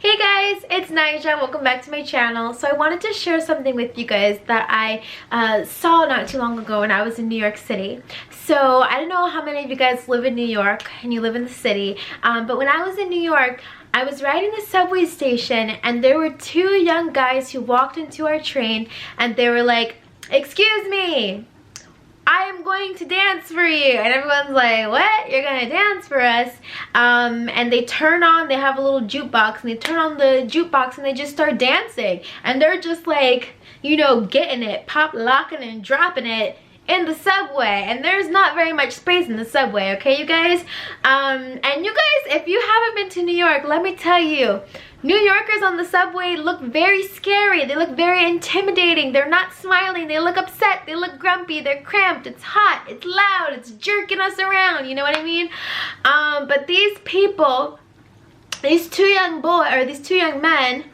Hey guys, it's Nyjah. Welcome back to my channel. So I wanted to share something with you guys that I saw not too long ago when I was in New York City. So I don't know how many of you guys live in New York and you live in the city, but when I was in New York, I was riding the subway station and there were two young guys who walked into our train and they were like, "Excuse me, I am going to dance for you." And everyone's like, "What? You're gonna dance for us?" And they have a little jukebox, and they turn on the jukebox and they just start dancing. And they're just like, you know, getting it, pop locking and dropping it in the subway. And there's not very much space in the subway, okay, you guys? And you guys, if you haven't been to New York, let me tell you, New Yorkers on the subway look very scary. They look very intimidating. They're not smiling. They look upset. They look grumpy. They're cramped. It's hot. It's loud. It's jerking us around. You know what I mean? But these people, these two young men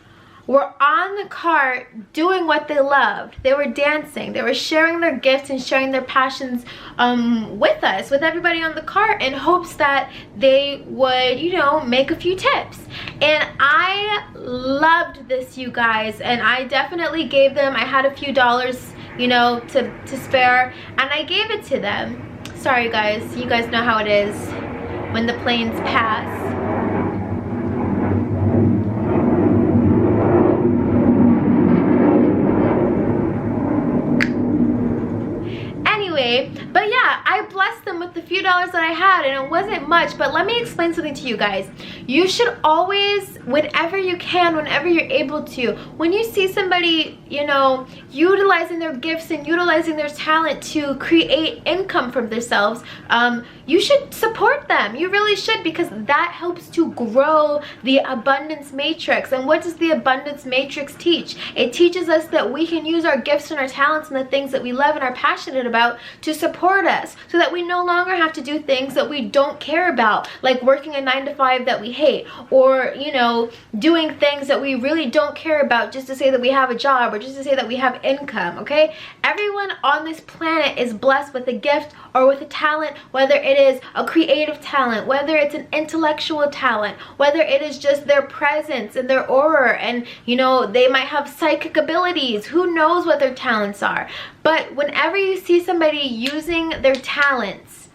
were on the cart doing what they loved. They were dancing. They were sharing their gifts and sharing their passions with us, with everybody on the cart, in hopes that they would, you know, make a few tips. And I loved this, you guys, and I definitely gave them, I had a few dollars, you know, to spare, and I gave it to them. Sorry guys, you guys know how it is when the planes pass. But yeah, I blessed them with the few dollars that I had, and it wasn't much. But let me explain something to you guys. You should always, whenever you can, whenever you're able to, when you see somebody, you know, utilizing their gifts and utilizing their talent to create income for themselves, you should support them. You really should, because that helps to grow the abundance matrix. And what does the abundance matrix teach? It teaches us that we can use our gifts and our talents and the things that we love and are passionate about to support us, so that we no longer have to do things that we don't care about, like working a 9-to-5 that we hate, or, you know, doing things that we really don't care about just to say that we have a job, or just to say that we have income. Okay, everyone on this planet is blessed with a gift or with a talent, whether it is a creative talent, whether it's an intellectual talent, whether it is just their presence and their aura, and, you know, they might have psychic abilities. Who knows what their talents are? But whenever you see somebody using their talents,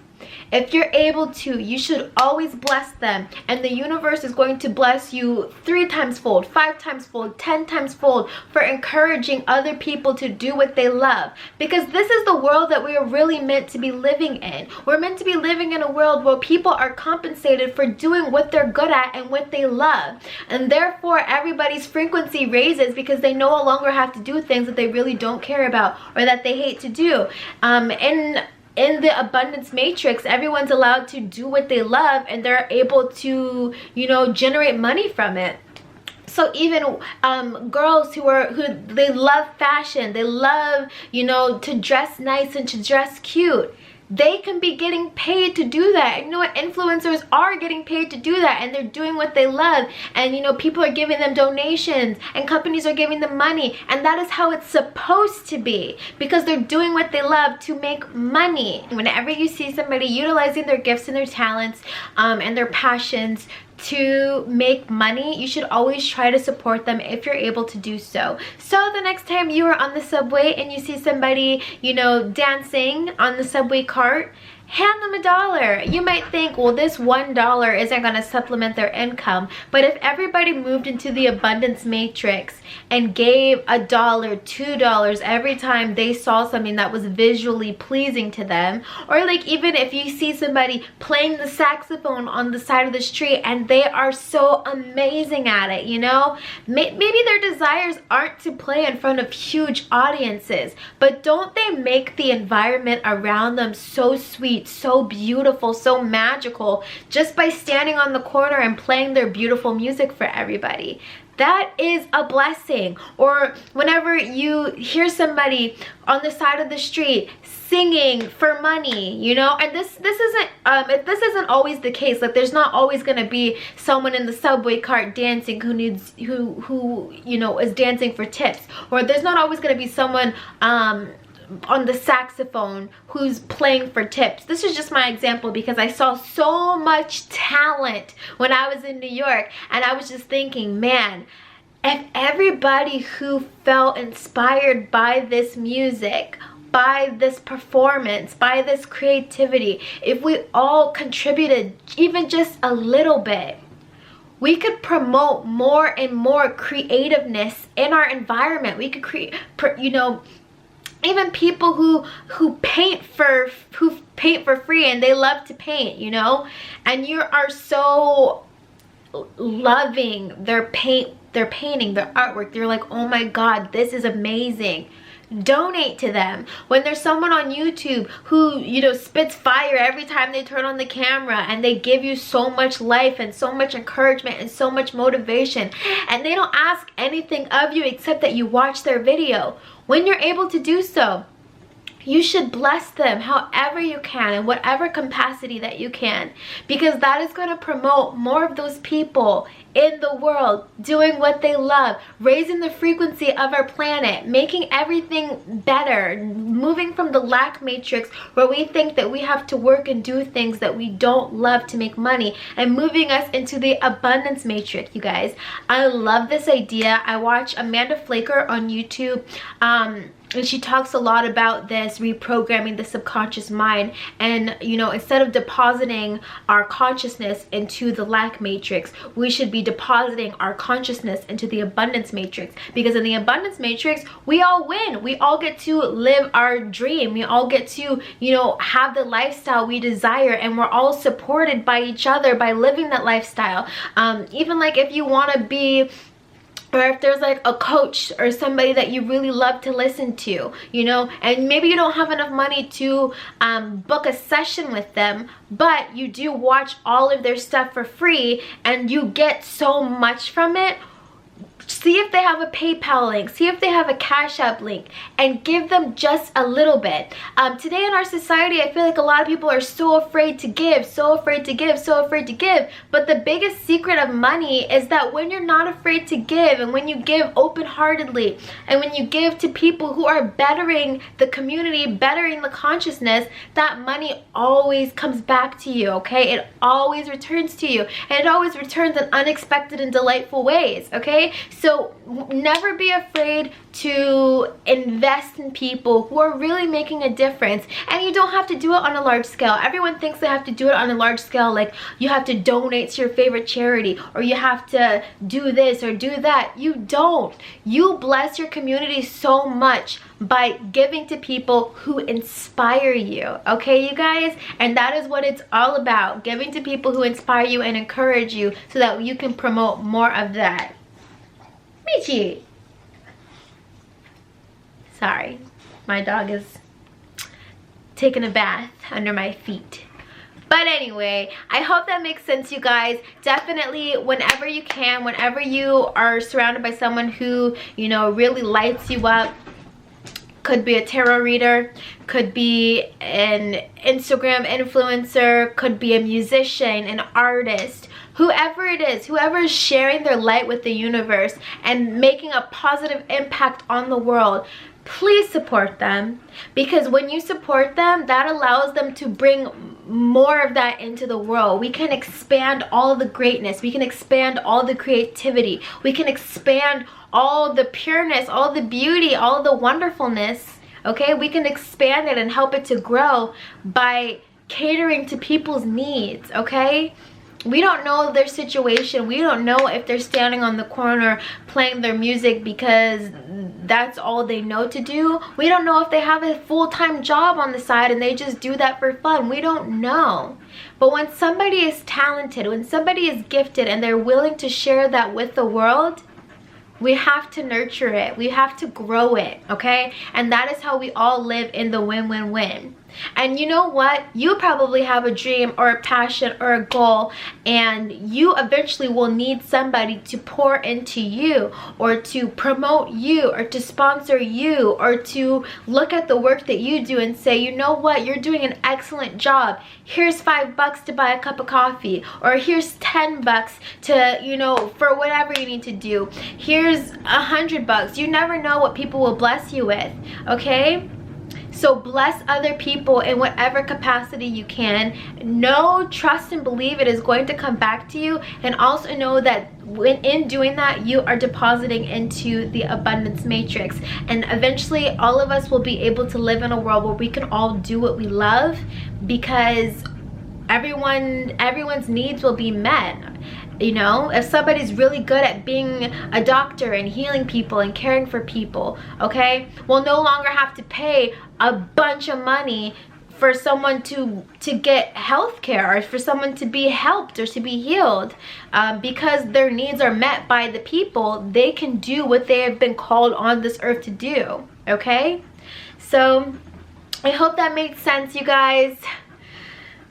if you're able to, you should always bless them, and the universe is going to bless you 3 times fold, 5 times fold, 10 times fold for encouraging other people to do what they love. Because this is the world that we are really meant to be living in. We're meant to be living in a world where people are compensated for doing what they're good at and what they love, and therefore everybody's frequency raises because they no longer have to do things that they really don't care about or that they hate to do. In the abundance matrix, everyone's allowed to do what they love, and they're able to, you know, generate money from it. So even girls who they love fashion, they love, you know, to dress nice and to dress cute, they can be getting paid to do that. And you know what? Influencers are getting paid to do that, and they're doing what they love. And, you know, people are giving them donations, and companies are giving them money. And that is how it's supposed to be, because they're doing what they love to make money. Whenever you see somebody utilizing their gifts and their talents and their passions to make money, you should always try to support them if you're able to do so. So the next time you are on the subway and you see somebody, you know, dancing on the subway cart, hand them $1. You might think, well, this $1 isn't going to supplement their income. But if everybody moved into the abundance matrix and gave $1, $2 every time they saw something that was visually pleasing to them, or like even if you see somebody playing the saxophone on the side of the street and they are so amazing at it, you know, maybe their desires aren't to play in front of huge audiences, but don't they make the environment around them so sweet, so beautiful, so magical, just by standing on the corner and playing their beautiful music for everybody? That is a blessing. Or whenever you hear somebody on the side of the street singing for money, you know, and this isn't always the case. Like, there's not always gonna be someone in the subway cart dancing who you know, is dancing for tips, or there's not always gonna be someone on the saxophone who's playing for tips. This is just my example because I saw so much talent when I was in New York, and I was just thinking, man, if everybody who felt inspired by this music, by this performance, by this creativity, if we all contributed even just a little bit, we could promote more and more creativeness in our environment. We could create, you know, even people who paint for free and they love to paint, you know, and you are so loving their painting, their artwork. They're like, oh my God, this is amazing. Donate to them. When there's someone on YouTube who, you know, spits fire every time they turn on the camera, and they give you so much life and so much encouragement and so much motivation, and they don't ask anything of you except that you watch their video, when you're able to do so, you should bless them however you can, in whatever capacity that you can, because that is going to promote more of those people in the world doing what they love, raising the frequency of our planet, making everything better, moving from the lack matrix where we think that we have to work and do things that we don't love to make money, and moving us into the abundance matrix. You guys, I love this idea. I watch Amanda Flaker on YouTube, and she talks a lot about this, reprogramming the subconscious mind. And, you know, instead of depositing our consciousness into the lack matrix, we should be depositing our consciousness into the abundance matrix. Because in the abundance matrix, we all win. We all get to live our dream. We all get to, you know, have the lifestyle we desire. And we're all supported by each other by living that lifestyle. Even like if you want to be, or if there's like a coach or somebody that you really love to listen to, you know, and maybe you don't have enough money to book a session with them, but you do watch all of their stuff for free and you get so much from it. See if they have a PayPal link, see if they have a Cash App link, and give them just a little bit. Today in our society, I feel like a lot of people are so afraid to give, so afraid to give, so afraid to give. But the biggest secret of money is that when you're not afraid to give, and when you give open-heartedly, and when you give to people who are bettering the community, bettering the consciousness, that money always comes back to you, okay? It always returns to you, and it always returns in unexpected and delightful ways, okay? So never be afraid to invest in people who are really making a difference. And you don't have to do it on a large scale. Everyone thinks they have to do it on a large scale, like you have to donate to your favorite charity, or you have to do this or do that. You don't. You bless your community so much by giving to people who inspire you, okay, you guys? And that is what it's all about, giving to people who inspire you and encourage you so that you can promote more of that. Michi. Sorry, my dog is taking a bath under my feet. But anyway, I hope that makes sense, you guys. Definitely, whenever you can, whenever you are surrounded by someone who, you know, really lights you up, could be a tarot reader, could be an Instagram influencer, could be a musician, an artist, whoever it is, whoever is sharing their light with the universe and making a positive impact on the world, please support them. Because when you support them, that allows them to bring more of that into the world. We can expand all the greatness, we can expand all the creativity, we can expand all the pureness, all the beauty, all the wonderfulness, okay? We can expand it and help it to grow by catering to people's needs, okay? We don't know their situation. We don't know if they're standing on the corner playing their music because that's all they know to do. We don't know if they have a full-time job on the side and they just do that for fun. We don't know. But when somebody is talented, when somebody is gifted and they're willing to share that with the world, we have to nurture it. We have to grow it, okay? And that is how we all live in the win-win-win. And you know what? You probably have a dream or a passion or a goal, and you eventually will need somebody to pour into you, or to promote you, or to sponsor you, or to look at the work that you do and say, you know what? You're doing an excellent job. Here's $5 to buy a cup of coffee, or here's $10 to, you know, for whatever you need to do. Here's $100. You never know what people will bless you with, okay? So bless other people in whatever capacity you can. Know, trust, and believe it is going to come back to you. And also know that in doing that, you are depositing into the abundance matrix. And eventually, all of us will be able to live in a world where we can all do what we love, because everyone's needs will be met. You know, if somebody's really good at being a doctor and healing people and caring for people, okay, we'll no longer have to pay a bunch of money for someone to get health care, or for someone to be helped or to be healed, because their needs are met by the people. They can do what they have been called on this earth to do, okay? So I hope that made sense, you guys.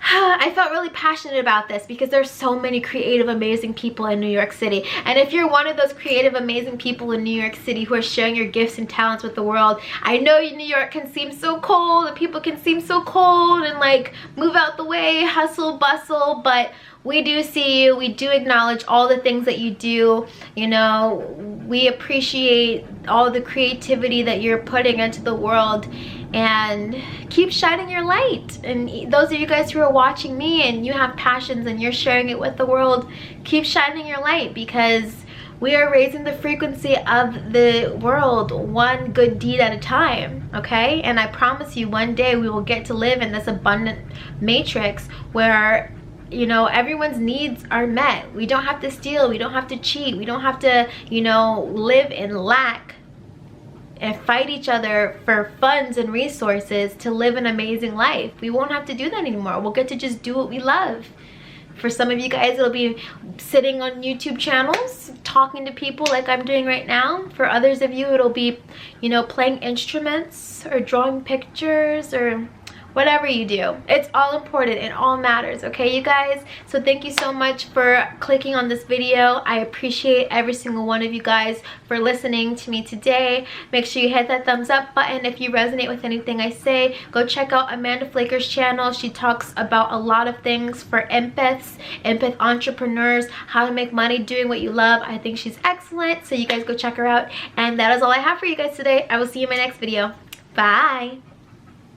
I felt really passionate about this because there's so many creative, amazing people in New York City. And if you're one of those creative, amazing people in New York City who are sharing your gifts and talents with the world, I know New York can seem so cold, and people can seem so cold and like move out the way, hustle, bustle, but we do see you. We do acknowledge all the things that you do. You know, we appreciate all the creativity that you're putting into the world, and keep shining your light. And those of you guys who are watching me and you have passions and you're sharing it with the world, keep shining your light, because we are raising the frequency of the world one good deed at a time, okay? And I promise you, one day we will get to live in this abundant matrix where, you know, everyone's needs are met. We don't have to steal, we don't have to cheat, we don't have to, you know, live in lack and fight each other for funds and resources to live an amazing life. We won't have to do that anymore. We'll get to just do what we love. For some of you guys, it'll be sitting on YouTube channels, talking to people like I'm doing right now. For others of you, it'll be, you know, playing instruments or drawing pictures or whatever you do. It's all important. It all matters, okay, you guys? So thank you so much for clicking on this video. I appreciate every single one of you guys for listening to me today. Make sure you hit that thumbs up button if you resonate with anything I say. Go check out Amanda Flaker's channel. She talks about a lot of things for empaths, empath entrepreneurs, how to make money doing what you love. I think she's excellent, so you guys go check her out. And that is all I have for you guys today. I will see you in my next video. Bye.